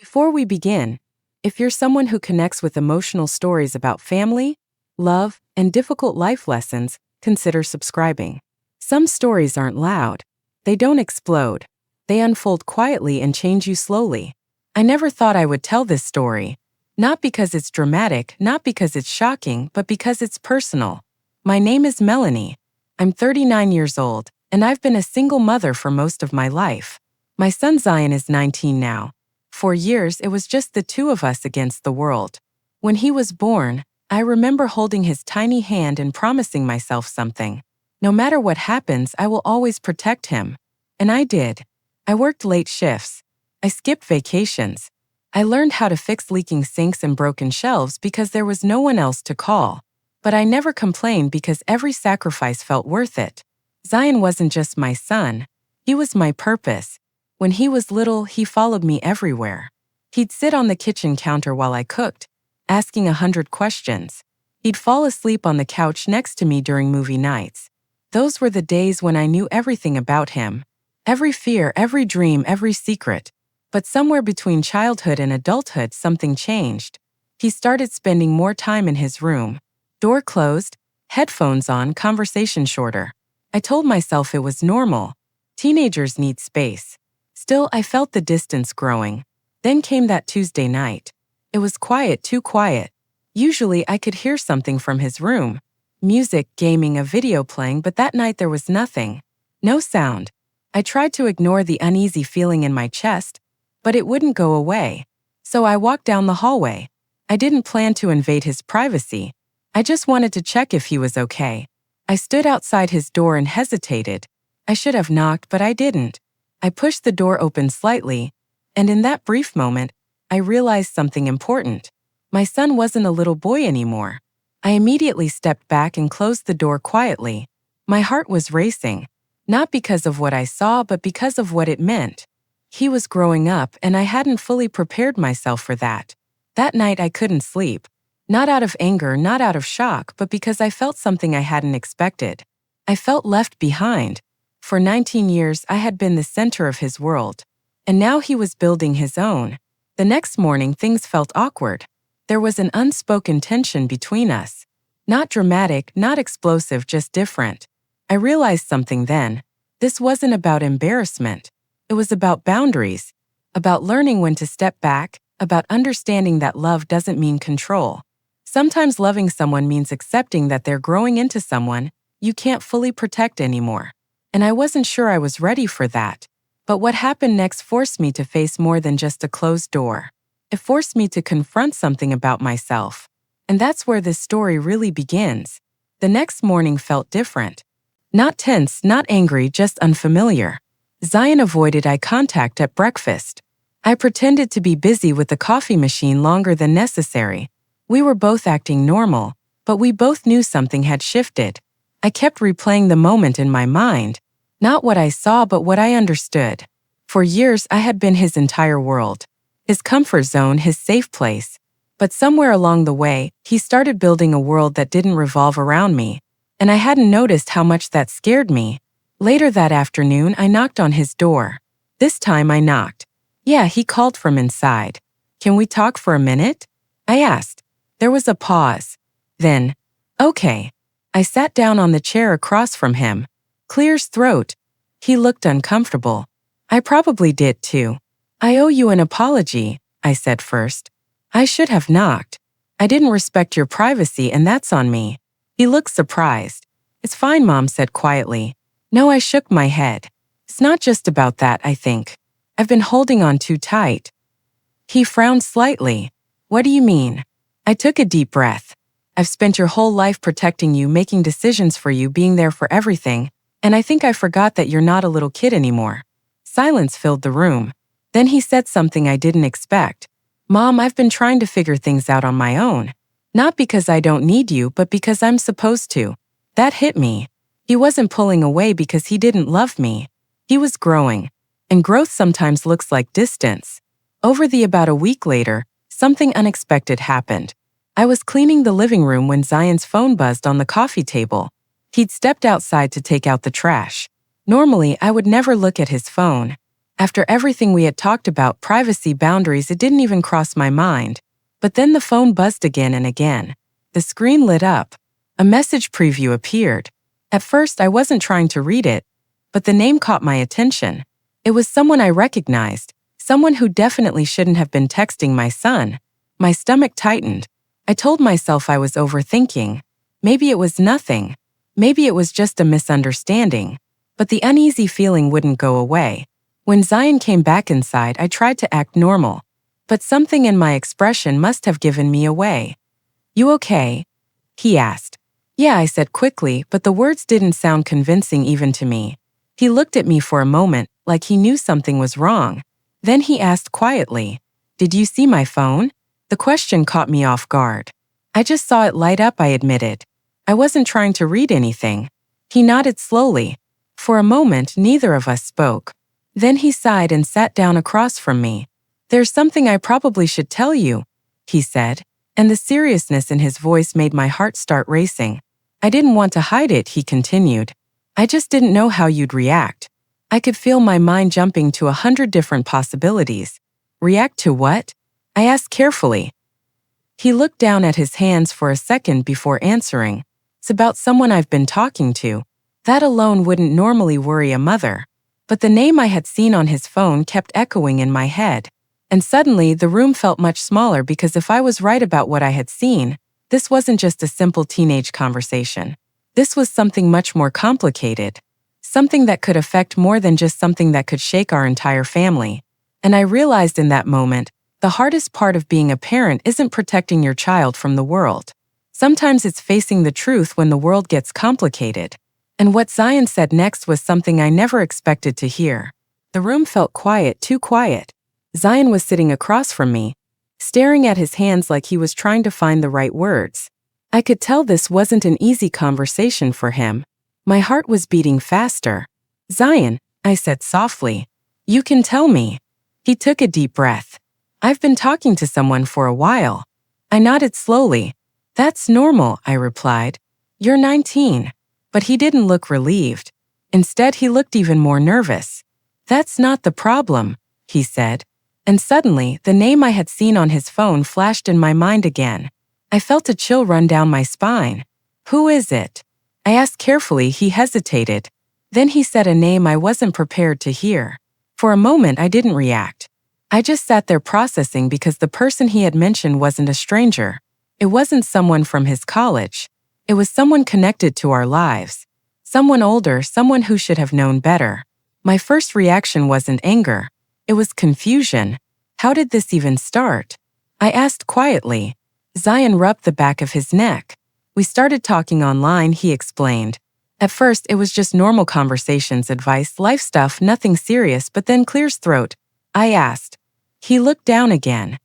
Before we begin, if you're someone who connects with emotional stories about family, love, and difficult life lessons, consider subscribing. Some stories aren't loud. They don't explode. They unfold quietly and change you slowly. I never thought I would tell this story. Not because it's dramatic, not because it's shocking, but because it's personal. My name is Melanie. I'm 39 years old, and I've been a single mother for most of my life. My son Zion is 19 now. For years, it was just the two of us against the world. When he was born, I remember holding his tiny hand and promising myself something. No matter what happens, I will always protect him. And I did. I worked late shifts. I skipped vacations. I learned how to fix leaking sinks and broken shelves because there was no one else to call. But I never complained because every sacrifice felt worth it. Zion wasn't just my son. He was my purpose. When he was little, he followed me everywhere. He'd sit on the kitchen counter while I cooked, asking 100 questions. He'd fall asleep on the couch next to me during movie nights. Those were the days when I knew everything about him. Every fear, every dream, every secret. But somewhere between childhood and adulthood, something changed. He started spending more time in his room. Door closed, headphones on, conversation shorter. I told myself it was normal. Teenagers need space. Still, I felt the distance growing. Then came that Tuesday night. It was quiet, too quiet. Usually, I could hear something from his room. Music, gaming, a video playing, but that night there was nothing. No sound. I tried to ignore the uneasy feeling in my chest, but it wouldn't go away. So I walked down the hallway. I didn't plan to invade his privacy. I just wanted to check if he was okay. I stood outside his door and hesitated. I should have knocked, but I didn't. I pushed the door open slightly, and in that brief moment, I realized something important. My son wasn't a little boy anymore. I immediately stepped back and closed the door quietly. My heart was racing, not because of what I saw, but because of what it meant. He was growing up, and I hadn't fully prepared myself for that. That night, I couldn't sleep. Not out of anger, not out of shock, but because I felt something I hadn't expected. I felt left behind. For 19 years, I had been the center of his world. And now he was building his own. The next morning, things felt awkward. There was an unspoken tension between us. Not dramatic, not explosive, just different. I realized something then. This wasn't about embarrassment. It was about boundaries. About learning when to step back. About understanding that love doesn't mean control. Sometimes loving someone means accepting that they're growing into someone you can't fully protect anymore. And I wasn't sure I was ready for that. But what happened next forced me to face more than just a closed door. It forced me to confront something about myself. And that's where this story really begins. The next morning felt different. Not tense, not angry, just unfamiliar. Zion avoided eye contact at breakfast. I pretended to be busy with the coffee machine longer than necessary. We were both acting normal, but we both knew something had shifted. I kept replaying the moment in my mind. Not what I saw, but what I understood. For years, I had been his entire world. His comfort zone, his safe place. But somewhere along the way, he started building a world that didn't revolve around me. And I hadn't noticed how much that scared me. Later that afternoon, I knocked on his door. This time I knocked. Yeah, he called from inside. Can we talk for a minute? I asked. There was a pause. Then, okay. I sat down on the chair across from him. Clear's throat. He looked uncomfortable. I probably did too. I owe you an apology, I said first. I should have knocked. I didn't respect your privacy, and that's on me. He looked surprised. It's fine, Mom said quietly. No, I shook my head. It's not just about that, I think. I've been holding on too tight. He frowned slightly. What do you mean? I took a deep breath. I've spent your whole life protecting you, making decisions for you, being there for everything. And I think I forgot that you're not a little kid anymore. Silence filled the room. Then he said something I didn't expect. Mom, I've been trying to figure things out on my own. Not because I don't need you, but because I'm supposed to. That hit me. He wasn't pulling away because he didn't love me. He was growing. And growth sometimes looks like distance. About a week later, something unexpected happened. I was cleaning the living room when Zion's phone buzzed on the coffee table. He'd stepped outside to take out the trash. Normally, I would never look at his phone. After everything we had talked about privacy boundaries, it didn't even cross my mind. But then the phone buzzed again and again. The screen lit up. A message preview appeared. At first, I wasn't trying to read it, but the name caught my attention. It was someone I recognized, someone who definitely shouldn't have been texting my son. My stomach tightened. I told myself I was overthinking. Maybe it was nothing. Maybe it was just a misunderstanding. But the uneasy feeling wouldn't go away. When Zion came back inside, I tried to act normal. But something in my expression must have given me away. "You okay?" he asked. "Yeah," I said quickly, but the words didn't sound convincing even to me. He looked at me for a moment, like he knew something was wrong. Then he asked quietly, "Did you see my phone?" The question caught me off guard. "I just saw it light up," I admitted. "I wasn't trying to read anything." He nodded slowly. For a moment, neither of us spoke. Then he sighed and sat down across from me. "There's something I probably should tell you," he said, and the seriousness in his voice made my heart start racing. "I didn't want to hide it," he continued. "I just didn't know how you'd react." I could feel my mind jumping to 100 different possibilities. "React to what?" I asked carefully. He looked down at his hands for a second before answering. "It's about someone I've been talking to." That alone wouldn't normally worry a mother. But the name I had seen on his phone kept echoing in my head. And suddenly, the room felt much smaller because if I was right about what I had seen, this wasn't just a simple teenage conversation. This was something much more complicated. Something that could affect more than just something that could shake our entire family. And I realized in that moment, the hardest part of being a parent isn't protecting your child from the world. Sometimes it's facing the truth when the world gets complicated. And what Zion said next was something I never expected to hear. The room felt quiet, too quiet. Zion was sitting across from me, staring at his hands like he was trying to find the right words. I could tell this wasn't an easy conversation for him. My heart was beating faster. "Zion," I said softly, "you can tell me." He took a deep breath. "I've been talking to someone for a while." I nodded slowly. "That's normal," I replied. "You're 19. But he didn't look relieved. Instead, he looked even more nervous. "That's not the problem," he said. And suddenly, the name I had seen on his phone flashed in my mind again. I felt a chill run down my spine. "Who is it?" I asked carefully. He hesitated. Then he said a name I wasn't prepared to hear. For a moment, I didn't react. I just sat there processing because the person he had mentioned wasn't a stranger. It wasn't someone from his college. It was someone connected to our lives. Someone older, someone who should have known better. My first reaction wasn't anger. It was confusion. How did this even start? I asked quietly. Zion rubbed the back of his neck. "We started talking online," he explained. "At first, it was just normal conversations, advice, life stuff, nothing serious, but then clears throat." I asked. He looked down again.